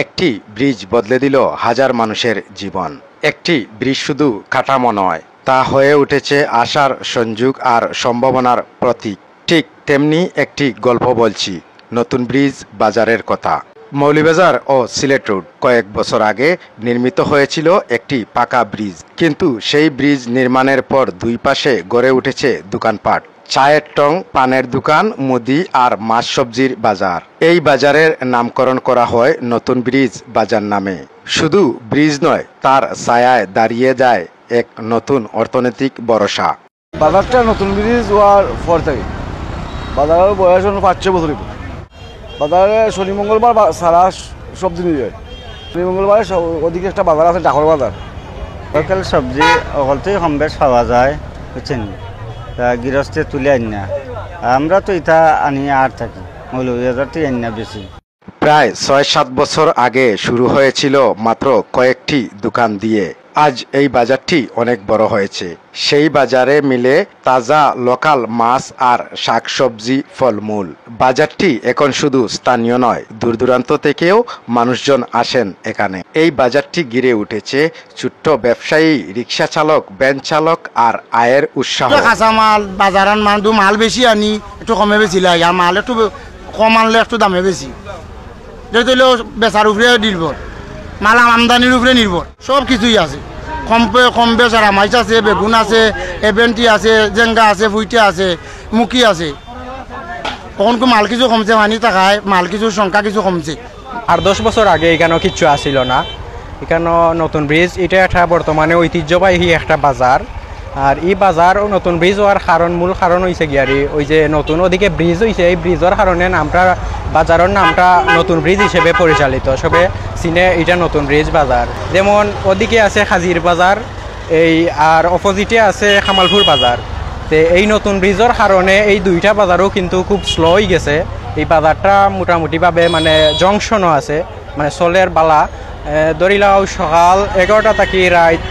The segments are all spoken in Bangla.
একটি ব্রিজ বদলে দিল হাজার মানুষের জীবন। একটি ব্রিজ শুধু কাঠামো নয়, তা হয়ে উঠেছে আশার সংযোগ আর সম্ভাবনার প্রতীক। ঠিক তেমনি একটি গল্প বলছি, নতুন ব্রিজ বাজারের কথা। মৌলভীবাজার ও সিলেট রোড কয়েক বছর আগে নির্মিত হয়েছিল একটি পাকা ব্রিজ, কিন্তু সেই ব্রিজ নির্মাণের পর দুই পাশে গড়ে উঠেছে দোকানপাট, চায়ের টং, পানের দোকান, মুদি আর মাছ সবজির বাজার। এই বাজারের নামকরণ করা হয় নতুন ব্রিজ বাজার নামে। শুধু ব্রিজ নয়, তার ছায়ায় দাঁড়িয়ে যায় এক নতুন অর্থনৈতিক ভরসা। বাজারটা নতুন ব্রিজ হওয়ার পর থেকে বাজারের বয়স 5-6 বছর। বাজারে শনি মঙ্গলবার সারা সবজি নিয়ে যায়। শনি মঙ্গলবারে ওদিকে একটা বাজার আছে, ডাকর বাজার। লোকাল সবজি অকলতেই কম বেশ পাওয়া যায়, বুঝছেন। তা গৃহস্থে তুলে আনি না, আমরা তো এটা আনি আর থাকি মৌলভীবাজারতেই আনি না বেশি। প্রায় 6-7 বছর আগে শুরু হয়েছিল মাত্র কয়েকটি দোকান দিয়ে। আজ এই বাজারটি অনেক বড় হয়েছে। সেই বাজারে মিলে তাজা লোকাল মাছ আর শাকসবজি, ফলমূল। বাজারটি এখন শুধু স্থানীয় নয়, দূর দূরান্ত থেকেও মানুষজন আসেন এখানে। এই বাজারটি ঘিরে উঠেছে ছোট্ট ব্যবসায়ী, রিক্সা চালক, ভ্যান চালক আর আয়ের উৎসাহ। কাঁচা মাল বাজারের মাল বেশি আনি একটু কমে বেশি লাগে, আর মাল একটু কম আনলে একটু দামে বেশি। যেহেতু বেচার উপরে নির্ভর, মাল আমদানির উপরে নির্ভর, সব কিছুই আছে। কম বেচার মাছ আছে, বেগুন আছে, এভেন্টি আছে, জেঙ্গা আছে, ফুইটা আছে, মুখি আছে। তখন মাল কিছু কমছে, পানি টাকায় মাল কিছু সংখ্যা কিছু কমছে। আর 10 বছর আগে এখানেও কিচ্ছু আসিল না। এখানে নতুন ব্রিজ, এটা একটা বর্তমানে ঐতিহ্যবাহী একটা বাজার। আর এই বাজার ও নতুন ব্রিজ হওয়ার মূল কারণ হয়েছে গিয়ারি ওই যে নতুন ওদিকে ব্রিজ হয়েছে, এই ব্রিজ হওয়ার কারণে নামটা বাজারের নামটা নতুন ব্রিজ হিসেবে পরিচালিত। সবে চিনে এটা নতুন ব্রিজ বাজার। যেমন ওদিকে আছে হাজির বাজার, এই আর অপোজিটে আছে কামালপুর বাজার। তো এই নতুন ব্রিজের কারণে এই দুইটা বাজারও কিন্তু খুব স্লো হয়ে গেছে। এই বাজারটা মোটামুটিভাবে মানে জংশনও আছে, মানে চলের বালা। ধরিলাও সকাল 11টা থেকে রাত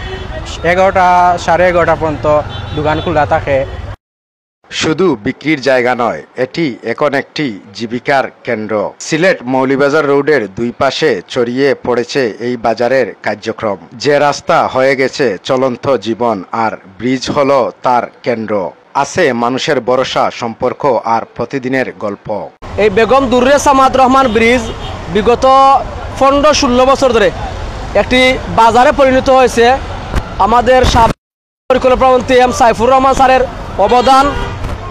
11টা, 11:30 পর্যন্ত দোকান খোলা থাকে। শুধু বিক্রির জায়গা নয়, এটি এখন একটি জীবিকার কেন্দ্র। সিলেট মৌলভীবাজার রোডের দুই পাশে ছড়িয়ে পড়েছে এই বাজারের কার্যক্রম। যে রাস্তা হয়ে গেছে চলন্ত জীবন, আর ব্রিজ হলো তার কেন্দ্র। আছে মানুষের ভরসা, সম্পর্ক আর প্রতিদিনের গল্প। এই বেগম দুর্রে সামাদ রহমান ব্রিজ বিগত 15-16 বছর ধরে একটি বাজারে পরিণত হয়েছে। আমাদের পরিকল্পনামন্ত্রী এম সাইফুর রহমান স্যারের অবদান,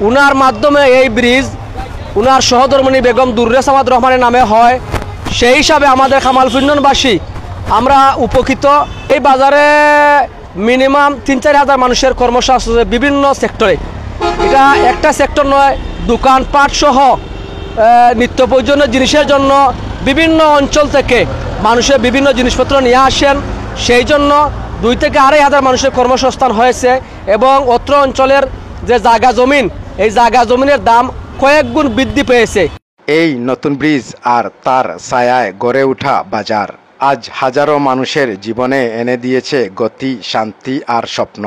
উনার মাধ্যমে এই ব্রিজ উনার সহধর্মিণী বেগম দুর্রে সামাদ রহমানের নামে হয়। সেই হিসাবে আমাদের কামালপুরবাসী আমরা উপকৃত। এই বাজারে মিনিমাম 3-4 হাজার মানুষের কর্মসংস্থান বিভিন্ন সেক্টরে। এটা একটা সেক্টর নয়, দোকানপাট সহ নিত্য প্রয়োজনীয় জিনিসের জন্য বিভিন্ন অঞ্চল থেকে মানুষের বিভিন্ন জিনিসপত্র নিয়ে আসেন। সেই জন্য 2 থেকে 2.5 হাজার মানুষের কর্মসংস্থান হয়েছে এবং অত্র অঞ্চলের যে জায়গা জমিন, এই জায়গা জমিনের দাম কয়েক গুণ বৃদ্ধি পেয়েছে। এই নতুন ব্রিজ আর তার ছায়ায় গড়ে ওঠা বাজার আজ হাজারো মানুষের জীবনে এনে দিয়েছে গতি, শান্তি আর স্বপ্ন।